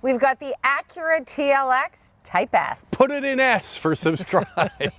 We've got the Acura TLX Type S. Put it in S for subscribe.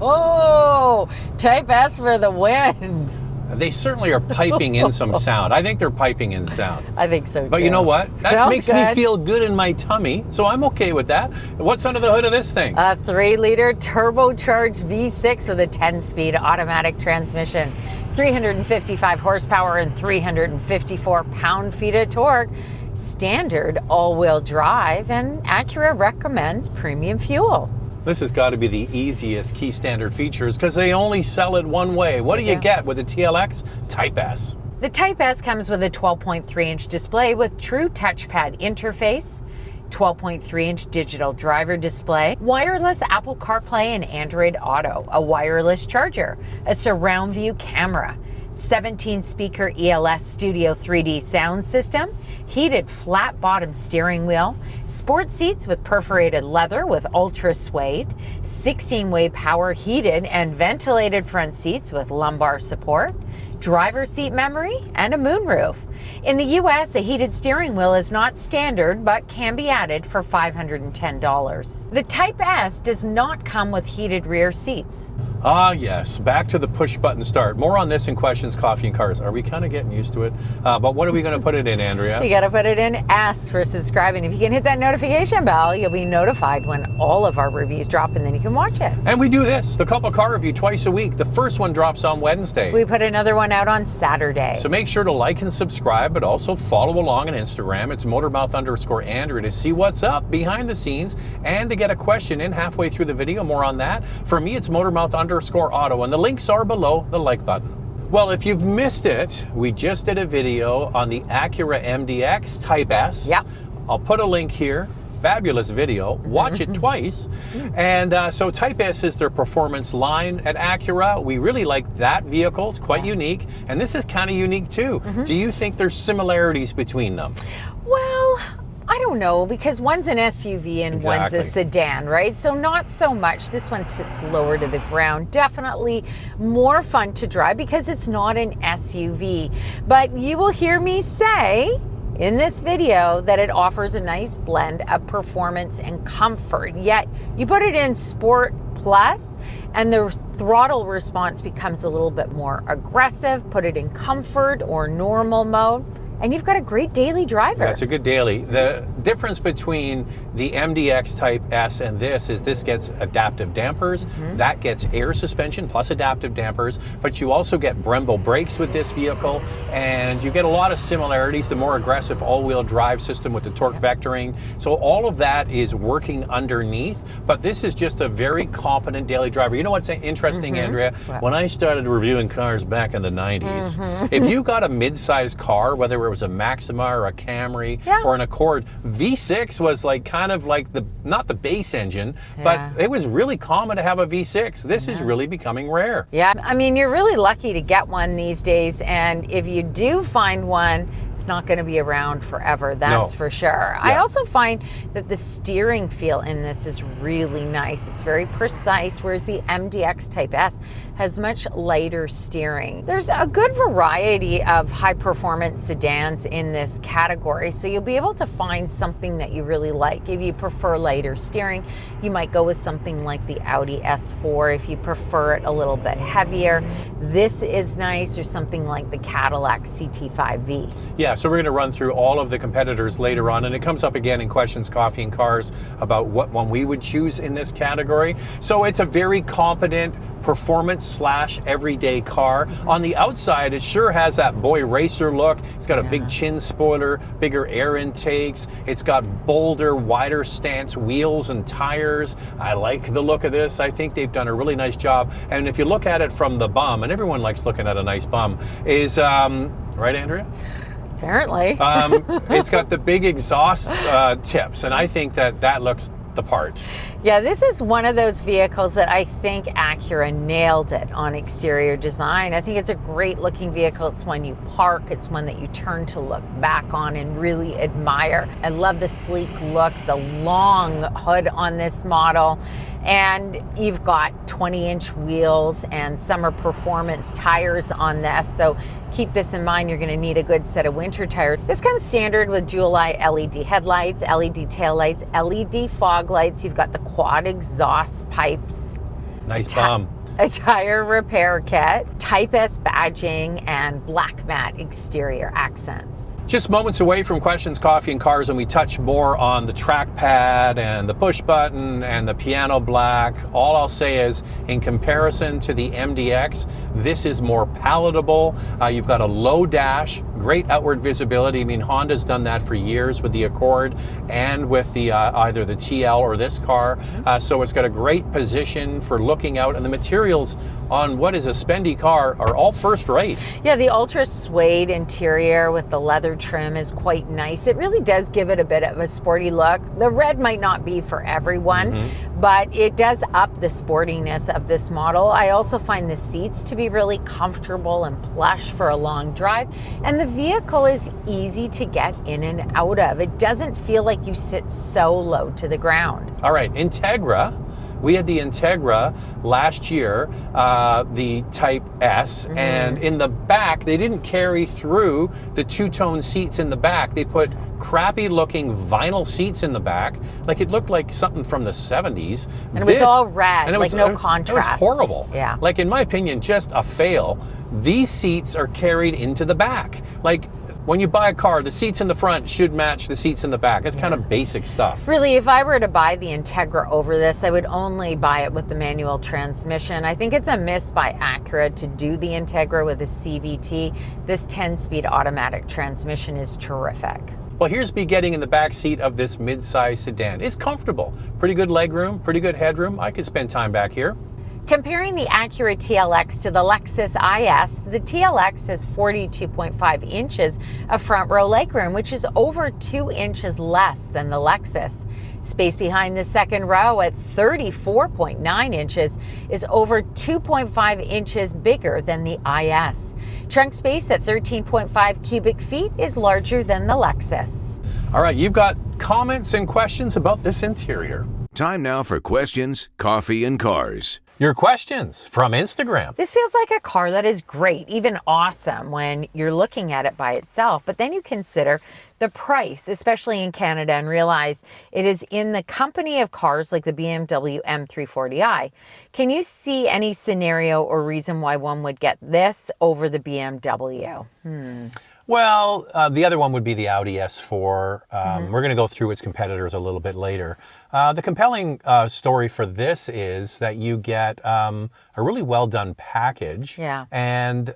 Oh, Type S for the win. They certainly are piping in some sound. I think they're piping in sound. I think so too. But you know what? That Sounds makes me feel good in my tummy, so I'm okay with that. What's under the hood of this thing? A 3-liter turbocharged V6 with a 10-speed automatic transmission, 355 horsepower and 354 pound-feet of torque, standard all-wheel drive, and Acura recommends premium fuel. This has got to be the easiest key standard features because they only sell it one way. What do you get with the TLX Type S? The Type S comes with a 12.3-inch display with true touchpad interface, 12.3-inch digital driver display, wireless Apple CarPlay and Android Auto, a wireless charger, a surround view camera, 17-speaker ELS Studio 3D sound system, heated flat bottom steering wheel, sport seats with perforated leather with ultra suede, 16-way power heated and ventilated front seats with lumbar support, driver seat memory, and a moonroof. In the US, a heated steering wheel is not standard but can be added for $510. The Type S does not come with heated rear seats. Ah, yes. Back to the push button start. More on this in Questions, Coffee, and Cars. Are we kind of getting used to it? But what are we going to put it in, Andrea? You got to put it in S for subscribing. If you can hit that notification bell, you'll be notified when all of our reviews drop, and then you can watch it. And we do this, the Couple Car Review, twice a week. The first one drops on Wednesday. We put another one out on Saturday. So make sure to like and subscribe, but also follow along on Instagram. It's Motormouth_Andrea to see what's up behind the scenes and to get a question in halfway through the video. More on that. For me, it's Motormouth_Auto, and the links are below the like button. Well, if you've missed it, we just did a video on the Acura MDX Type S. Yep. I'll put a link here. Fabulous video. Watch it twice. And so Type S is their performance line at Acura. We really like that vehicle. It's quite unique. And this is kind of unique too. Do you think there's similarities between them? Well, I don't know, because one's an SUV and one's a sedan, right? So not so much. This one sits lower to the ground. Definitely more fun to drive because it's not an SUV. But you will hear me say in this video that it offers a nice blend of performance and comfort. Yet you put it in Sport Plus and the throttle response becomes a little bit more aggressive. Put it in comfort or normal mode, and you've got a great daily driver. That's a good daily. The difference between the MDX Type S and this is this gets adaptive dampers, that gets air suspension plus adaptive dampers, but you also get Brembo brakes with this vehicle, and you get a lot of similarities, the more aggressive all-wheel drive system with the torque vectoring. So all of that is working underneath, but this is just a very competent daily driver. You know what's interesting, Andrea? When I started reviewing cars back in the 90s, if you got a mid-sized car, whether it was a Maxima or a Camry or an Accord, V6 was like kind of like the, not the base engine, but it was really common to have a V6. This is really becoming rare. Yeah, I mean, you're really lucky to get one these days, and if you do find one, it's not going to be around forever, that's for sure. I also find that the steering feel in this is really nice. It's very precise, whereas the MDX Type S has much lighter steering. There's a good variety of high-performance sedans in this category, so you'll be able to find something that you really like. If you prefer lighter steering, you might go with something like the Audi S4. If you prefer it a little bit heavier, this is nice, or something like the Cadillac CT5V. Yeah, so we're going to run through all of the competitors later on, and it comes up again in Questions, Coffee, and Cars about what one we would choose in this category. So it's a very competent performance / everyday car. On the outside, it sure has that boy racer look. It's got a big chin spoiler, bigger air intakes. It's got bolder, wider stance wheels and tires. I like the look of this. I think they've done a really nice job. And if you look at it from the bum, and everyone likes looking at a nice bum, is, right, Andrea? Apparently. It's got the big exhaust tips, and I think that looks the part. Yeah, this is one of those vehicles that I think Acura nailed it on exterior design. I think it's a great looking vehicle. It's one you park. It's one that you turn to look back on and really admire. I love the sleek look, the long hood on this model. And you've got 20-inch wheels and summer performance tires on this. So keep this in mind, you're going to need a good set of winter tires. This comes standard with dual eye LED headlights, LED taillights, LED fog lights. You've got the quad exhaust pipes. Nice bomb. A tire repair kit, Type S badging, and black matte exterior accents. Just moments away from Questions, Coffee, and Cars, and we touch more on the trackpad and the push button and the piano black. All I'll say is, in comparison to the MDX, this is more palatable. You've got a low dash, great outward visibility. I mean, Honda's done that for years with the Accord and with the either the TL or this car. So it's got a great position for looking out, and the materials on what is a spendy car are all first rate. Yeah, the ultra suede interior with the leather trim is quite nice. It really does give it a bit of a sporty look. The red might not be for everyone, but it does up the sportiness of this model. I also find the seats to be really comfortable and plush for a long drive, and the vehicle is easy to get in and out of. It doesn't feel like you sit so low to the ground. All right, Integra. We had the Integra last year, the Type S, and in the back, they didn't carry through the two-tone seats in the back. They put crappy-looking vinyl seats in the back. Like, it looked like something from the 70s. And it was all red, and it like was, no contrast. It was horrible. Yeah. Like, in my opinion, just a fail. These seats are carried into the back. Like, when you buy a car, the seats in the front should match the seats in the back. It's kind of basic stuff. Really, if I were to buy the Integra over this, I would only buy it with the manual transmission. I think it's a miss by Acura to do the Integra with a CVT. This 10-speed automatic transmission is terrific. Well, here's me getting in the back seat of this mid-size sedan. It's comfortable. Pretty good legroom, pretty good headroom. I could spend time back here. Comparing the Acura TLX to the Lexus IS, the TLX has 42.5 inches of front row legroom, which is over 2 inches less than the Lexus. Space behind the second row at 34.9 inches is over 2.5 inches bigger than the IS. Trunk space at 13.5 cubic feet is larger than the Lexus. All right, you've got comments and questions about this interior. Time now for Questions, Coffee, and Cars. Your questions from Instagram. This feels like a car that is great, even awesome when you're looking at it by itself, but then you consider the price, especially in Canada, and realize it is in the company of cars like the BMW M340i. Can you see any scenario or reason why one would get this over the BMW? Well, the other one would be the Audi S4. We're going to go through its competitors a little bit later. The compelling story for this is that you get a really well done package. Yeah. And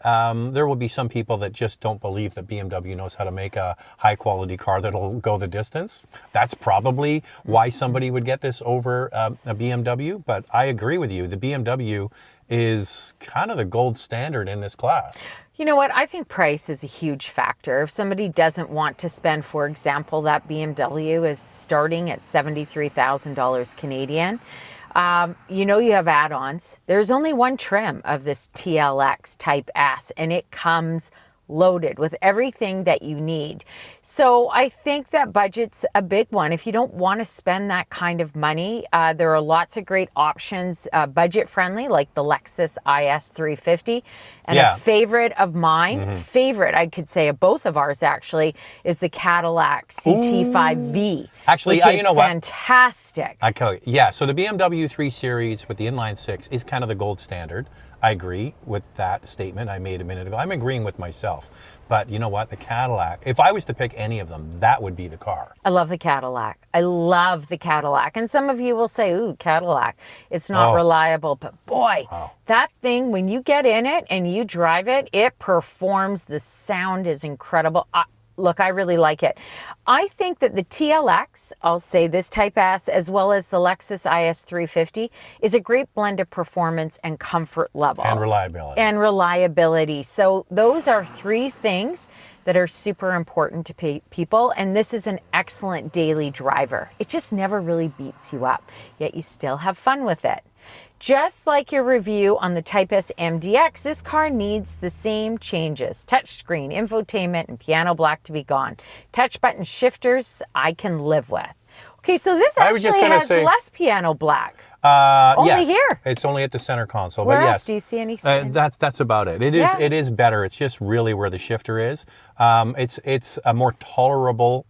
there will be some people that just don't believe that BMW knows how to make a high quality car that'll go the distance. That's probably why somebody would get this over a BMW. But I agree with you. The BMW is kind of the gold standard in this class. You know what? I think price is a huge factor. If somebody doesn't want to spend, for example, that BMW is starting at $73,000 Canadian. You know, you have add-ons. There's only one trim of this TLX Type S, and it comes loaded with everything that you need. So I think that budget's a big one. If you don't want to spend that kind of money, there are lots of great options, budget friendly, like the Lexus IS 350. And a favorite of mine, I could say of both of ours actually, is the Cadillac CT5V. Actually, which is you know what? Fantastic. I tell you, yeah. So the BMW 3 Series with the inline six is kind of the gold standard. I agree with that statement I made a minute ago. I'm agreeing with myself. But you know what? The Cadillac, if I was to pick any of them, that would be the car. I love the Cadillac. I love the Cadillac. And some of you will say, ooh, Cadillac, it's not reliable. But boy, that thing, when you get in it and you drive it, it performs. The sound is incredible. Look, I really like it. I think that the TLX, I'll say this Type S, as well as the Lexus IS 350, is a great blend of performance and comfort level. And reliability. And reliability. So those are three things that are super important to people, and this is an excellent daily driver. It just never really beats you up, yet you still have fun with it. Just like your review on the Type S MDX, this car needs the same changes. Touchscreen, infotainment, and piano black to be gone. Touch button shifters, I can live with. Okay, so this actually has less piano black. Only yes. here. It's only at the center console. Where but else yes, do you see anything? that's about it. It is better. It's just really where the shifter is. It's a more tolerable.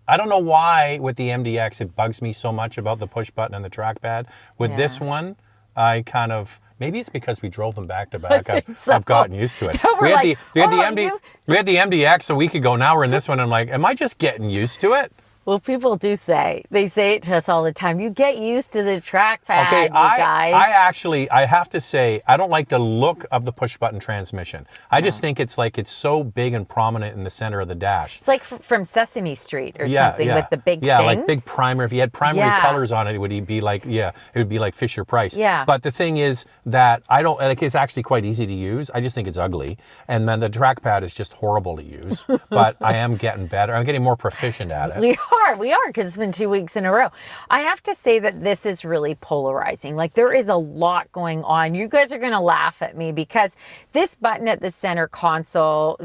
I don't know why with the MDX it bugs me so much about the push button and the trackpad. With this one, I kind of, maybe it's because we drove them back to back. I've gotten used to it. We had the MDX a week ago. Now we're in this one. I'm like, am I just getting used to it? Well, people do say it to us all the time. You get used to the trackpad, okay, you guys. I have to say, I don't like the look of the push button transmission. I just think it's so big and prominent in the center of the dash. It's like from Sesame Street or something with the big things. Yeah, like big primer. If you had primary colors on it, it would be like, it would be like Fisher Price. Yeah. But the thing is that I don't, like, it's actually quite easy to use. I just think it's ugly. And then the trackpad is just horrible to use. But I am getting better. I'm getting more proficient at it. We are, because it's been 2 weeks in a row. I have to say that this is really polarizing. Like, there is a lot going on. You guys are going to laugh at me because this button at the center console,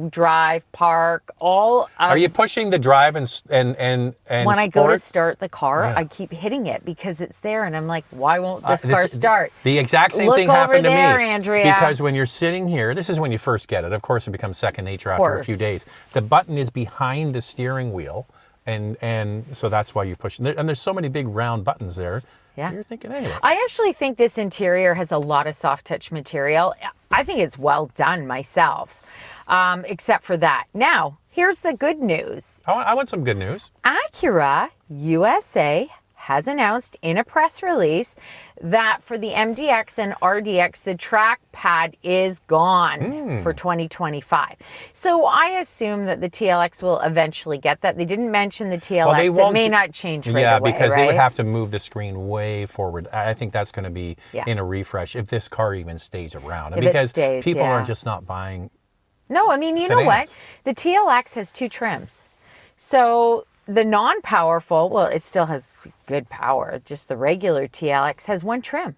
drive, park, Are you pushing the drive and when sport? I go to start the car, I keep hitting it because it's there, and I'm like, why won't this car start? The exact same Look thing happened over there, to me. Andrea. Because when you're sitting here, this is when you first get it. Of course, it becomes second nature after a few days. The button is behind the steering wheel. And so that's why you push. And there's so many big round buttons there. Yeah. You're thinking, anyway. I actually think this interior has a lot of soft touch material. I think it's well done myself, except for that. Now, here's the good news. I want some good news. Acura USA has announced in a press release that for the MDX and RDX, the trackpad is gone for 2025. So I assume that the TLX will eventually get that. They didn't mention the TLX. It may not change right away, Yeah, because they would right? have to move the screen way forward. I think that's going to be in a refresh if this car even stays around. If because it stays, people are just not buying. No, I mean, you know what? The TLX has 2 trims. So the non-powerful, well, it still has good power. Just the regular TLX has 1 trim.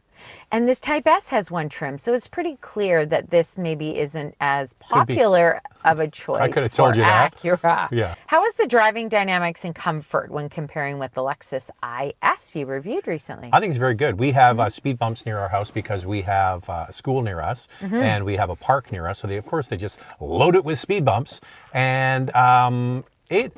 And this Type S has 1 trim. So it's pretty clear that this maybe isn't as popular of a choice I could have told you that. Acura. Yeah. How is the driving dynamics and comfort when comparing with the Lexus IS you reviewed recently? I think it's very good. We have speed bumps near our house because we have a school near us and we have a park near us. So they just load it with speed bumps. And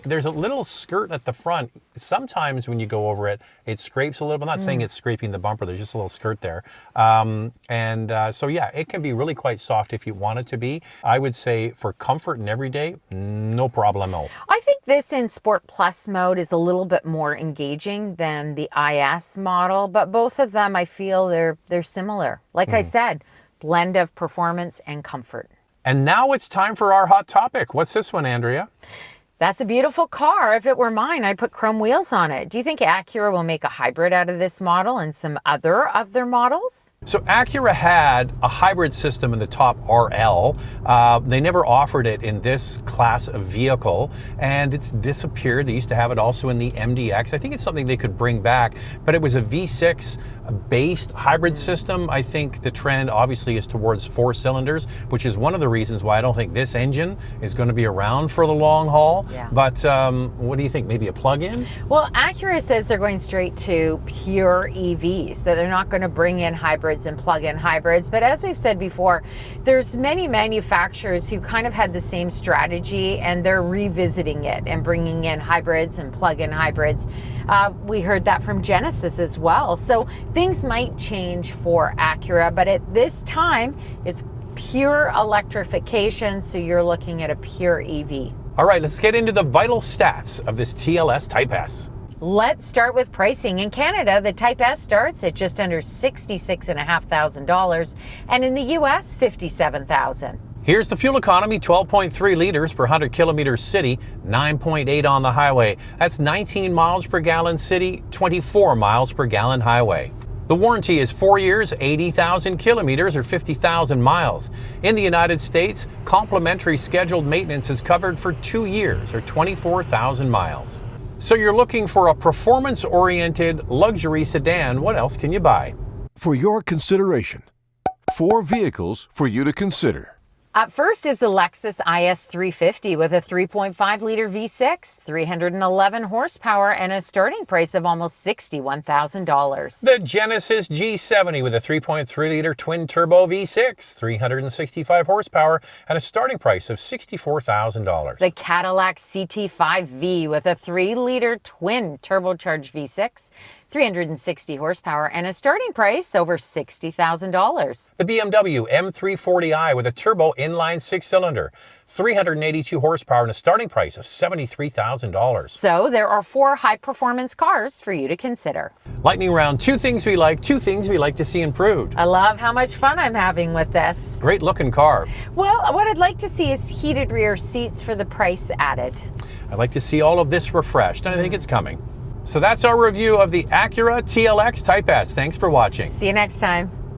there's a little skirt at the front. Sometimes when you go over it, it scrapes a little. I'm not saying it's scraping the bumper. There's just a little skirt there. So yeah, it can be really quite soft if you want it to be. I would say for comfort and everyday, no problemo. I think this in Sport Plus mode is a little bit more engaging than the IS model, but both of them, I feel they're similar. Like I said, blend of performance and comfort. And now it's time for our hot topic. What's this one, Andrea? That's a beautiful car. If it were mine, I'd put chrome wheels on it. Do you think Acura will make a hybrid out of this model and some other of their models? So Acura had a hybrid system in the top RL. They never offered it in this class of vehicle, and it's disappeared. They used to have it also in the MDX. I think it's something they could bring back, but it was a V6 based hybrid system. I think the trend obviously is towards 4 cylinders, which is one of the reasons why I don't think this engine is going to be around for the long haul. Yeah. But what do you think? Maybe a plug-in? Well, Acura says they're going straight to pure EVs, that they're not going to bring in hybrids and plug-in hybrids. But as we've said before, there's many manufacturers who kind of had the same strategy, and they're revisiting it and bringing in hybrids and plug-in hybrids. We heard that from Genesis as well. So things might change for Acura, but at this time, it's pure electrification. So you're looking at a pure EV. All right, let's get into the vital stats of this TLX Type S. Let's start with pricing. In Canada, the Type S starts at just under $66,500, and in the US, $57,000. Here's the fuel economy: 12.3 liters per 100 kilometers city, 9.8 on the highway. That's 19 miles per gallon city, 24 miles per gallon highway. The warranty is 4 years, 80,000 kilometers or 50,000 miles. In the United States, complimentary scheduled maintenance is covered for 2 years or 24,000 miles. So you're looking for a performance-oriented luxury sedan. What else can you buy? For your consideration, 4 vehicles for you to consider. Up first is the Lexus IS 350 with a 3.5-liter V6, 311 horsepower, and a starting price of almost $61,000. The Genesis G70 with a 3.3-liter twin-turbo V6, 365 horsepower, and a starting price of $64,000. The Cadillac CT5V with a 3-liter twin turbocharged V6, 360 horsepower, and a starting price over $60,000. The BMW M340i with a turbo inline 6-cylinder, 382 horsepower, and a starting price of $73,000. So there are 4 high-performance cars for you to consider. Lightning round, 2 things we like, 2 things we like to see improved. I love how much fun I'm having with this. Great looking car. Well, what I'd like to see is heated rear seats for the price added. I'd like to see all of this refreshed, and I think it's coming. So that's our review of the Acura TLX Type S. Thanks for watching. See you next time.